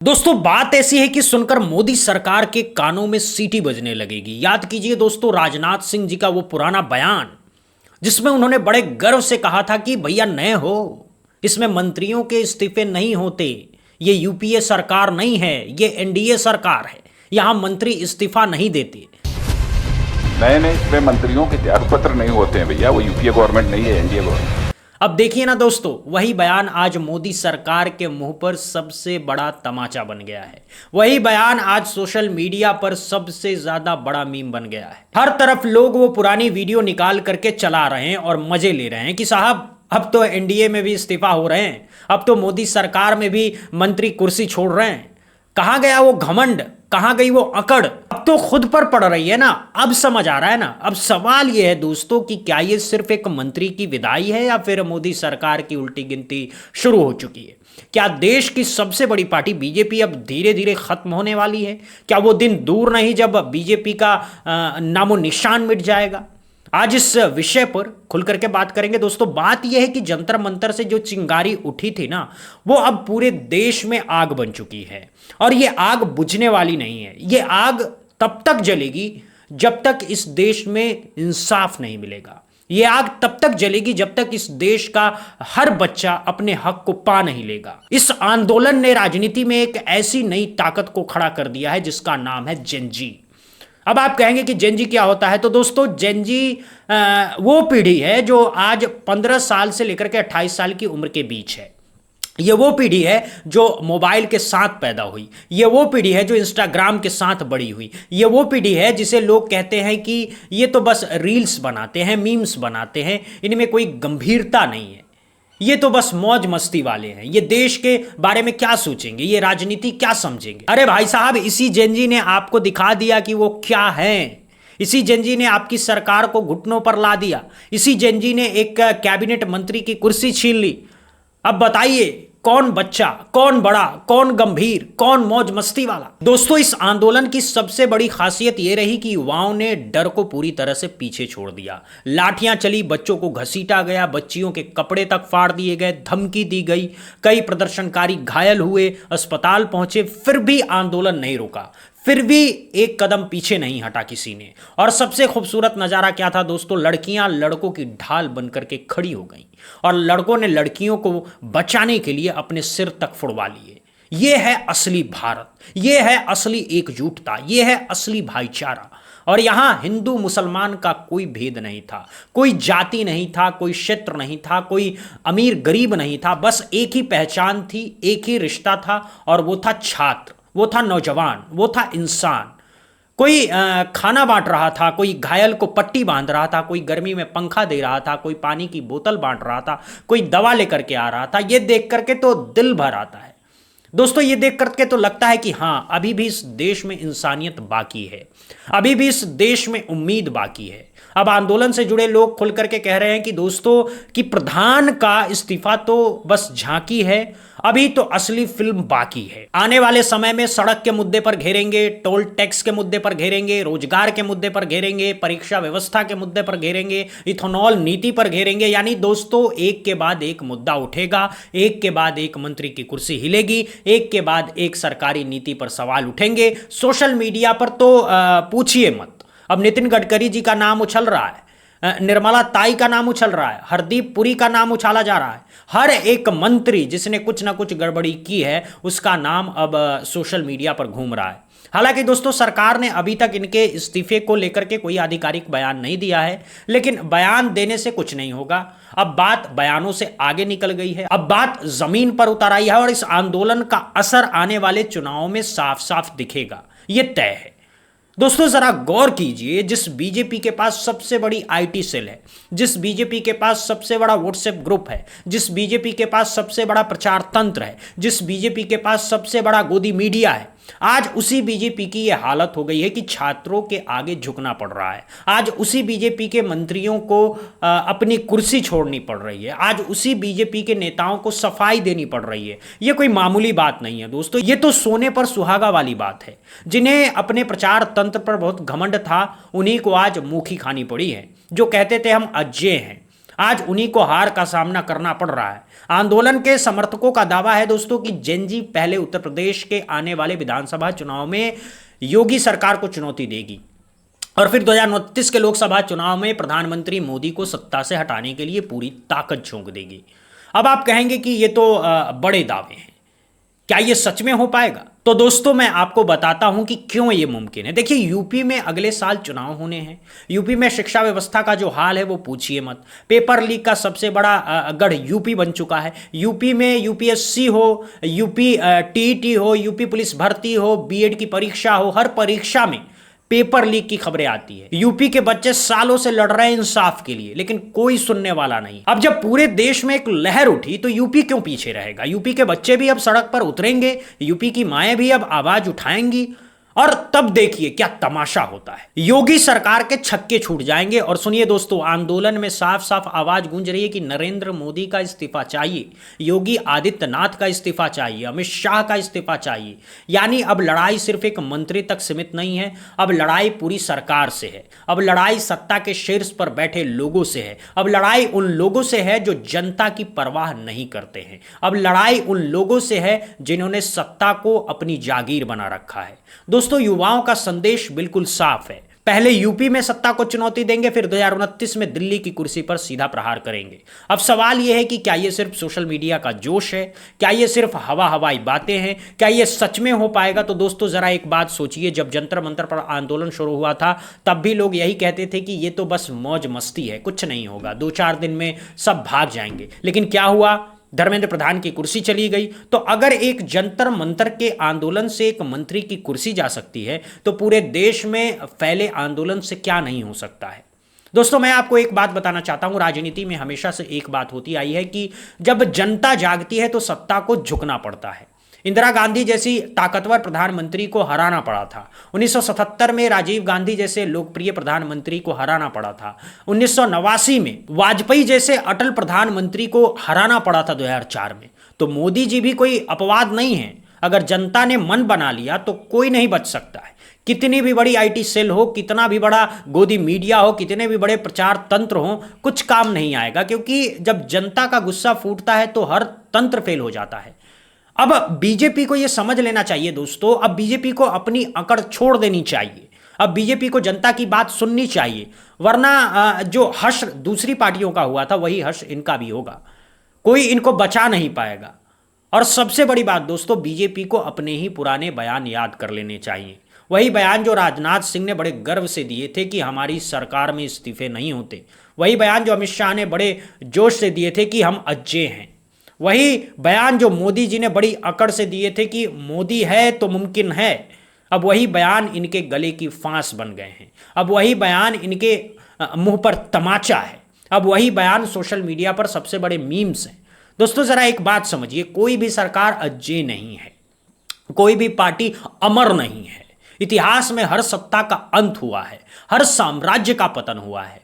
दोस्तों बात ऐसी है कि सुनकर मोदी सरकार के कानों में सीटी बजने लगेगी। याद कीजिए दोस्तों राजनाथ सिंह जी का वो पुराना बयान जिसमें उन्होंने बड़े गर्व से कहा था कि भैया नए हो, इसमें मंत्रियों के इस्तीफे नहीं होते, ये यूपीए सरकार नहीं है, ये एनडीए सरकार है, यहां मंत्री इस्तीफा नहीं देते। नए नए इसमें मंत्रियों के त्यागपत्र नहीं होते हैं भैया, वो यूपीए गवर्नमेंट नहीं है, एनडीए गवर्नमेंट। अब देखिए ना दोस्तों, वही बयान आज मोदी सरकार के मुंह पर सबसे बड़ा तमाचा बन गया है। वही बयान आज सोशल मीडिया पर सबसे ज्यादा बड़ा मीम बन गया है। हर तरफ लोग वो पुरानी वीडियो निकाल करके चला रहे हैं और मजे ले रहे हैं कि साहब अब तो एनडीए में भी इस्तीफा हो रहे हैं, अब तो मोदी सरकार में भी मंत्री कुर्सी छोड़ रहे हैं। कहां गया वो घमंड, कहां गई वो अकड़? अब तो खुद पर पड़ रही है ना, अब समझ आ रहा है ना। अब सवाल यह है दोस्तों कि क्या ये सिर्फ एक मंत्री की विदाई है या फिर मोदी सरकार की उल्टी गिनती शुरू हो चुकी है? क्या देश की सबसे बड़ी पार्टी बीजेपी अब धीरे धीरे खत्म होने वाली है? क्या वो दिन दूर नहीं जब बीजेपी का नामो निशान मिट जाएगा? आज इस विषय पर खुल करके बात करेंगे दोस्तों। बात यह है कि जंतर मंतर से जो चिंगारी उठी थी ना, वो अब पूरे देश में आग बन चुकी है और ये आग बुझने वाली नहीं है। ये आग तब तक जलेगी जब तक इस देश में इंसाफ नहीं मिलेगा। ये आग तब तक जलेगी जब तक इस देश का हर बच्चा अपने हक को पा नहीं लेगा। इस आंदोलन ने राजनीति में एक ऐसी नई ताकत को खड़ा कर दिया है जिसका नाम है जेनजी। अब आप कहेंगे कि जेनजी क्या होता है? तो दोस्तों जेनजी वो पीढ़ी है जो आज 15 साल से लेकर के 28 साल की उम्र के बीच है। ये वो पीढ़ी है जो मोबाइल के साथ पैदा हुई। ये वो पीढ़ी है जो इंस्टाग्राम के साथ बड़ी हुई। ये वो पीढ़ी है जिसे लोग कहते हैं कि ये तो बस रील्स बनाते हैं, मीम्स बनाते हैं, इनमें कोई गंभीरता नहीं है, ये तो बस मौज मस्ती वाले हैं, ये देश के बारे में क्या सोचेंगे, ये राजनीति क्या समझेंगे। अरे भाई साहब, इसी जेनजी ने आपको दिखा दिया कि वो क्या है। इसी जेनजी ने आपकी सरकार को घुटनों पर ला दिया। इसी जेनजी ने एक कैबिनेट मंत्री की कुर्सी छीन ली। अब बताइए कौन बच्चा, कौन बड़ा, कौन गंभीर, कौन मौज मस्ती वाला? दोस्तों इस आंदोलन की सबसे बड़ी खासियत यह रही कि युवाओं ने डर को पूरी तरह से पीछे छोड़ दिया। लाठियां चली, बच्चों को घसीटा गया, बच्चियों के कपड़े तक फाड़ दिए गए, धमकी दी गई, कई प्रदर्शनकारी घायल हुए, अस्पताल पहुंचे, फिर भी आंदोलन नहीं रुका, फिर भी एक कदम पीछे नहीं हटा किसी ने। और सबसे खूबसूरत नजारा क्या था दोस्तों? लड़कियां लड़कों की ढाल बनकर के खड़ी हो गईं और लड़कों ने लड़कियों को बचाने के लिए अपने सिर तक फुड़वा लिए। यह है असली भारत, यह है असली एकजुटता, यह है असली भाईचारा। और यहां हिंदू मुसलमान का कोई भेद नहीं था, कोई जाति नहीं था, कोई क्षेत्र नहीं था, कोई अमीर गरीब नहीं था। बस एक ही पहचान थी, एक ही रिश्ता था और वो था छात्र, वो था नौजवान, वो था इंसान। कोई खाना बांट रहा था, कोई घायल को पट्टी बांध रहा था, कोई गर्मी में पंखा दे रहा था, कोई पानी की बोतल बांट रहा था, कोई दवा लेकर के आ रहा था। ये देख करके तो दिल भर आता है दोस्तों। ये देख करके तो लगता है कि हाँ, अभी भी इस देश में इंसानियत बाकी है, अभी भी इस देश में उम्मीद बाकी है। अब आंदोलन से जुड़े लोग खुल करके कह रहे हैं कि दोस्तों कि प्रधान का इस्तीफा तो बस झांकी है, अभी तो असली फिल्म बाकी है। आने वाले समय में सड़क के मुद्दे पर घेरेंगे, टोल टैक्स के मुद्दे पर घेरेंगे, रोजगार के मुद्दे पर घेरेंगे, परीक्षा व्यवस्था के मुद्दे पर घेरेंगे, इथेनॉल नीति पर घेरेंगे। यानी दोस्तों एक के बाद एक मुद्दा उठेगा, एक के बाद एक मंत्री की कुर्सी हिलेगी, एक के बाद एक सरकारी नीति पर सवाल उठेंगे। सोशल मीडिया पर तो पूछिए मत। अब नितिन गडकरी जी का नाम उछल रहा है, निर्मला ताई का नाम उछल रहा है, हरदीप पुरी का नाम उछाला जा रहा है। हर एक मंत्री जिसने कुछ ना कुछ गड़बड़ी की है उसका नाम अब सोशल मीडिया पर घूम रहा है। हालांकि दोस्तों सरकार ने अभी तक इनके इस्तीफे को लेकर के कोई आधिकारिक बयान नहीं दिया है, लेकिन बयान देने से कुछ नहीं होगा। अब बात बयानों से आगे निकल गई है, अब बात जमीन पर उतर आई है और इस आंदोलन का असर आने वाले चुनावों में साफ साफ दिखेगा, यह तय है। दोस्तों जरा गौर कीजिए, जिस बीजेपी के पास सबसे बड़ी आईटी सेल है, जिस बीजेपी के पास सबसे बड़ा व्हाट्सएप ग्रुप है, जिस बीजेपी के पास सबसे बड़ा प्रचार तंत्र है, जिस बीजेपी के पास सबसे बड़ा गोदी मीडिया है, आज उसी बीजेपी की यह हालत हो गई है कि छात्रों के आगे झुकना पड़ रहा है। आज उसी बीजेपी के मंत्रियों को अपनी कुर्सी छोड़नी पड़ रही है। आज उसी बीजेपी के नेताओं को सफाई देनी पड़ रही है। यह कोई मामूली बात नहीं है दोस्तों, ये तो सोने पर सुहागा वाली बात है। जिन्हें अपने प्रचार तंत्र पर बहुत घमंड था, उन्हीं को आज मुखी खानी पड़ी है। जो कहते थे हम अजेय हैं, आज उन्हीं को हार का सामना करना पड़ रहा है। आंदोलन के समर्थकों का दावा है दोस्तों कि जेनजी पहले उत्तर प्रदेश के आने वाले विधानसभा चुनाव में योगी सरकार को चुनौती देगी और फिर 2029 के लोकसभा चुनाव में प्रधानमंत्री मोदी को सत्ता से हटाने के लिए पूरी ताकत झोंक देगी। अब आप कहेंगे कि ये तो बड़े दावे हैं, क्या ये सच में हो पाएगा? तो दोस्तों मैं आपको बताता हूं कि क्यों ये मुमकिन है। देखिए, यूपी में अगले साल चुनाव होने हैं। यूपी में शिक्षा व्यवस्था का जो हाल है वो पूछिए मत। पेपर लीक का सबसे बड़ा गढ़ यूपी बन चुका है। यूपी में यूपीएससी हो, यूपी टीईटी हो, यूपी पुलिस भर्ती हो, बीएड की परीक्षा हो, हर परीक्षा में पेपर लीक की खबरें आती है। यूपी के बच्चे सालों से लड़ रहे हैं इंसाफ के लिए, लेकिन कोई सुनने वाला नहीं। अब जब पूरे देश में एक लहर उठी तो यूपी क्यों पीछे रहेगा? यूपी के बच्चे भी अब सड़क पर उतरेंगे, यूपी की माएं भी अब आवाज उठाएंगी और तब देखिए क्या तमाशा होता है। योगी सरकार के छक्के छूट जाएंगे। और सुनिए दोस्तों, आंदोलन में साफ साफ आवाज गूंज रही है कि नरेंद्र मोदी का इस्तीफा चाहिए, योगी आदित्यनाथ का इस्तीफा चाहिए, अमित शाह का इस्तीफा चाहिए। यानी अब लड़ाई सिर्फ एक मंत्री तक सीमित नहीं है, अब लड़ाई पूरी सरकार से है। अब लड़ाई सत्ता के शीर्ष पर बैठे लोगों से है। अब लड़ाई उन लोगों से है जो जनता की परवाह नहीं करते हैं। अब लड़ाई उन लोगों से है जिन्होंने सत्ता को अपनी जागीर बना रखा है। दोस्तों, युवाओं का संदेश बिल्कुल साफ है। पहले यूपी में सत्ता को चुनौती देंगे, फिर 2029 में दिल्ली की कुर्सी पर सीधा प्रहार करेंगे। अब सवाल यह है कि क्या यह सिर्फ सोशल मीडिया का जोश है? क्या यह सिर्फ हवाई बातें हैं? क्या यह सच में हो पाएगा? तो दोस्तों जरा एक बात सोचिए, जब जंतर मंतर पर आंदोलन शुरू हुआ था तब भी लोग यही कहते थे कि यह तो बस मौज मस्ती है, कुछ नहीं होगा, 2-4 दिन में सब भाग जाएंगे। लेकिन क्या हुआ? धर्मेंद्र प्रधान की कुर्सी चली गई। तो अगर एक जंतर मंतर के आंदोलन से एक मंत्री की कुर्सी जा सकती है तो पूरे देश में फैले आंदोलन से क्या नहीं हो सकता है। दोस्तों मैं आपको एक बात बताना चाहता हूं, राजनीति में हमेशा से एक बात होती आई है कि जब जनता जागती है तो सत्ता को झुकना पड़ता है। इंदिरा गांधी जैसी ताकतवर प्रधानमंत्री को हराना पड़ा था। 1977 में राजीव गांधी जैसे लोकप्रिय प्रधानमंत्री को हराना पड़ा था। 1989 में वाजपेयी जैसे अटल प्रधानमंत्री को हराना पड़ा था 2004 में। तो मोदी जी भी कोई अपवाद नहीं है। अगर जनता ने मन बना लिया तो कोई नहीं बच सकता है। कितनी भी बड़ी आईटी सेल हो, कितना भी बड़ा गोदी मीडिया हो, कितने भी बड़े प्रचार तंत्र हो, कुछ काम नहीं आएगा, क्योंकि जब जनता का गुस्सा फूटता है तो हर तंत्र फेल हो जाता है। अब बीजेपी को यह समझ लेना चाहिए दोस्तों, अब बीजेपी को अपनी अकड़ छोड़ देनी चाहिए। अब बीजेपी को जनता की बात सुननी चाहिए, वरना जो हर्ष दूसरी पार्टियों का हुआ था वही हर्ष इनका भी होगा। कोई इनको बचा नहीं पाएगा। और सबसे बड़ी बात दोस्तों, बीजेपी को अपने ही पुराने बयान याद कर लेने चाहिए। वही बयान जो राजनाथ सिंह ने बड़े गर्व से दिए थे कि हमारी सरकार में इस्तीफे नहीं होते। वही बयान जो अमित शाह ने बड़े जोश से दिए थे कि हम अज्जे हैं। वही बयान जो मोदी जी ने बड़ी अकड़ से दिए थे कि मोदी है तो मुमकिन है। अब वही बयान इनके गले की फांस बन गए हैं। अब वही बयान इनके मुंह पर तमाचा है। अब वही बयान सोशल मीडिया पर सबसे बड़े मीम्स हैं। दोस्तों जरा एक बात समझिए, कोई भी सरकार अज्जे नहीं है, कोई भी पार्टी अमर नहीं है। इतिहास में हर सत्ता का अंत हुआ है, हर साम्राज्य का पतन हुआ है।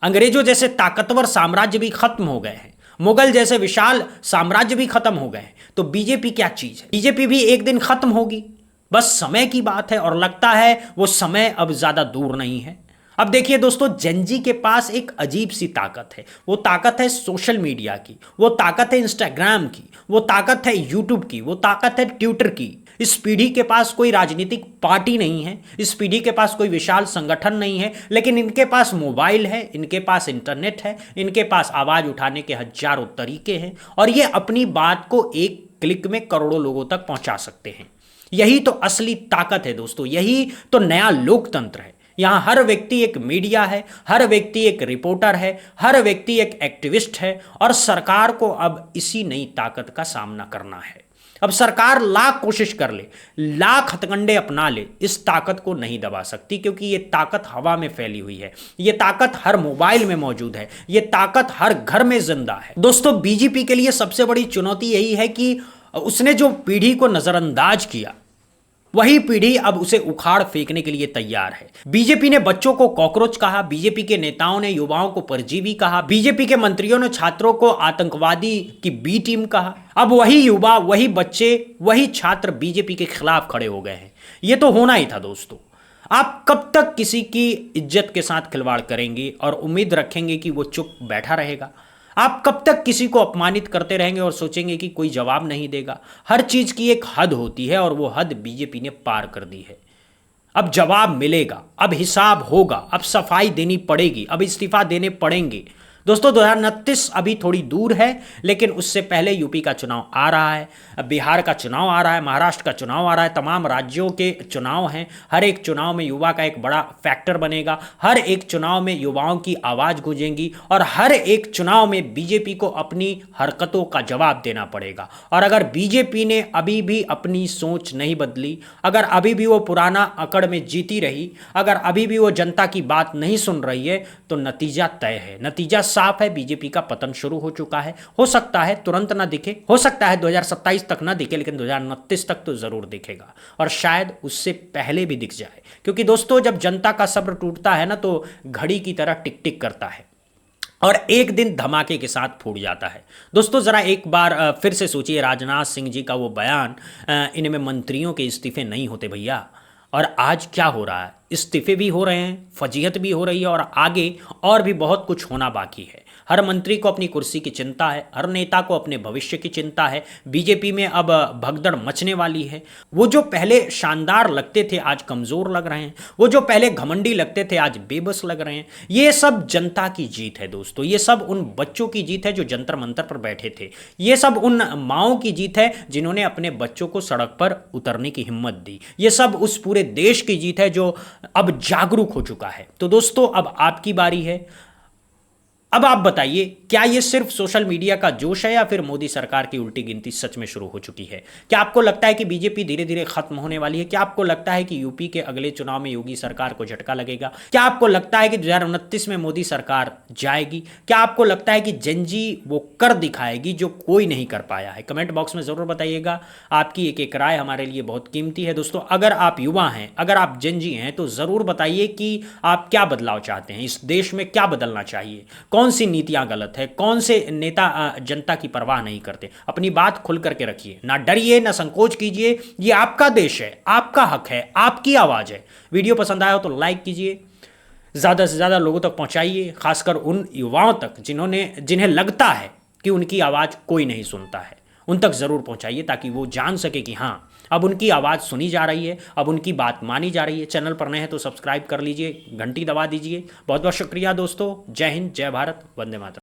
अंग्रेजों जैसे ताकतवर साम्राज्य भी खत्म हो गए हैं, मुगल जैसे विशाल साम्राज्य भी खत्म हो गए। तो बीजेपी क्या चीज है? बीजेपी भी एक दिन खत्म होगी, बस समय की बात है। और लगता है वो समय अब ज्यादा दूर नहीं है। अब देखिए दोस्तों, जेनजी के पास एक अजीब सी ताकत है। वो ताकत है सोशल मीडिया की, वो ताकत है इंस्टाग्राम की, वो ताकत है यूट्यूब की, वो ताकत है ट्विटर की। इस पीढ़ी के पास कोई राजनीतिक पार्टी नहीं है, इस पीढ़ी के पास कोई विशाल संगठन नहीं है, लेकिन इनके पास मोबाइल है, इनके पास इंटरनेट है, इनके पास आवाज उठाने के हजारों तरीके हैं और ये अपनी बात को एक क्लिक में करोड़ों लोगों तक पहुंचा सकते हैं। यही तो असली ताकत है दोस्तों, यही तो नया लोकतंत्र है। यहां हर व्यक्ति एक मीडिया है, हर व्यक्ति एक रिपोर्टर है, हर व्यक्ति एक एक्टिविस्ट है और सरकार को अब इसी नई ताकत का सामना करना है। अब सरकार लाख कोशिश कर ले, लाख हथकंडे अपना ले, इस ताकत को नहीं दबा सकती, क्योंकि ये ताकत हवा में फैली हुई है, ये ताकत हर मोबाइल में मौजूद है, ये ताकत हर घर में जिंदा है। दोस्तों बीजेपी के लिए सबसे बड़ी चुनौती यही है कि उसने जो पीढ़ी को नजरअंदाज किया वही पीढ़ी अब उसे उखाड़ फेंकने के लिए तैयार है। बीजेपी ने बच्चों को कॉकरोच कहा, बीजेपी के नेताओं ने युवाओं को परजीवी कहा, बीजेपी के मंत्रियों ने छात्रों को आतंकवादी की बी टीम कहा। अब वही युवा, वही बच्चे, वही छात्र बीजेपी के खिलाफ खड़े हो गए हैं। ये तो होना ही था दोस्तों। आप कब तक किसी की इज्जत के साथ खिलवाड़ करेंगे और उम्मीद रखेंगे कि वो चुप बैठा रहेगा? आप कब तक किसी को अपमानित करते रहेंगे और सोचेंगे कि कोई जवाब नहीं देगा? हर चीज की एक हद होती है और वो हद बीजेपी ने पार कर दी है। अब जवाब मिलेगा, अब हिसाब होगा, अब सफाई देनी पड़ेगी, अब इस्तीफा देने पड़ेंगे। दोस्तों 2029 अभी थोड़ी दूर है, लेकिन उससे पहले यूपी का चुनाव आ रहा है, अब बिहार का चुनाव आ रहा है, महाराष्ट्र का चुनाव आ रहा है, तमाम राज्यों के चुनाव हैं। हर एक चुनाव में युवा का एक बड़ा फैक्टर बनेगा, हर एक चुनाव में युवाओं की आवाज़ गूंजेगी और हर एक चुनाव में बीजेपी को अपनी हरकतों का जवाब देना पड़ेगा। और अगर बीजेपी ने अभी भी अपनी सोच नहीं बदली, अगर अभी भी वो पुराना अकड़ में जीती रही, अगर अभी भी वो जनता की बात नहीं सुन रही है, तो नतीजा तय है, नतीजा साफ है, बीजेपी का पतन शुरू हो चुका है। हो सकता है तुरंत ना दिखे, हो सकता है 2027 तक ना दिखे, लेकिन 2029 तक तो जरूर दिखेगा और शायद उससे पहले भी दिख जाए। क्योंकि दोस्तों जब जनता का सब्र टूटता है ना, तो घड़ी की तरह टिक टिक करता है और एक दिन धमाके के साथ फूट जाता है। दोस्तों जरा एक बार फिर से सोचिए, राजनाथ सिंह जी का वो बयान, इनमें मंत्रियों के इस्तीफे नहीं होते भैया। और आज क्या हो रहा है? इस्तीफे भी हो रहे हैं, फजीहत भी हो रही है और आगे और भी बहुत कुछ होना बाकी है। हर मंत्री को अपनी कुर्सी की चिंता है, हर नेता को अपने भविष्य की चिंता है। बीजेपी में अब भगदड़ मचने वाली है। वो जो पहले शानदार लगते थे आज कमज़ोर लग रहे हैं, वो जो पहले घमंडी लगते थे आज बेबस लग रहे हैं। ये सब जनता की जीत है दोस्तों, ये सब उन बच्चों की जीत है जो जंतर मंतर पर बैठे थे, ये सब उन माँओं की जीत है जिन्होंने अपने बच्चों को सड़क पर उतरने की हिम्मत दी, ये सब उस पूरे देश की जीत है जो अब जागरूक हो चुका है। तो दोस्तों अब आपकी बारी है। अब आप बताइए, क्या ये सिर्फ सोशल मीडिया का जोश है या फिर मोदी सरकार की उल्टी गिनती सच में शुरू हो चुकी है? क्या आपको लगता है कि बीजेपी धीरे धीरे खत्म होने वाली है? क्या आपको लगता है कि यूपी के अगले चुनाव में योगी सरकार को झटका लगेगा? क्या आपको लगता है कि 2029 में मोदी सरकार जाएगी? क्या आपको लगता है कि जेनजी वो कर दिखाएगी जो कोई नहीं कर पाया है? कमेंट बॉक्स में जरूर बताइएगा। आपकी एक एक राय हमारे लिए बहुत कीमती है। दोस्तों अगर आप युवा हैं, अगर आप जेनजी हैं, तो जरूर बताइए कि आप क्या बदलाव चाहते हैं, इस देश में क्या बदलना चाहिए, कौन सी नीतियां गलत है, कौन से नेता जनता की परवाह नहीं करते। अपनी बात खुल करके रखिए, ना डरिए ना संकोच कीजिए। ये आपका देश है, आपका हक है, आपकी आवाज़ है। वीडियो पसंद आया हो तो लाइक कीजिए, ज़्यादा से ज़्यादा लोगों तक पहुंचाइए, खासकर उन युवाओं तक जिन्हें लगता है कि उनकी आवाज़ कोई नहीं सुनता है। उन तक ज़रूर पहुंचाइए ताकि वो जान सके कि हाँ अब उनकी आवाज़ सुनी जा रही है, अब उनकी बात मानी जा रही है। चैनल पर नए हैं तो सब्सक्राइब कर लीजिए, घंटी दबा दीजिए। बहुत बहुत शुक्रिया दोस्तों। जय हिंद, जय भारत, वंदे मातरम।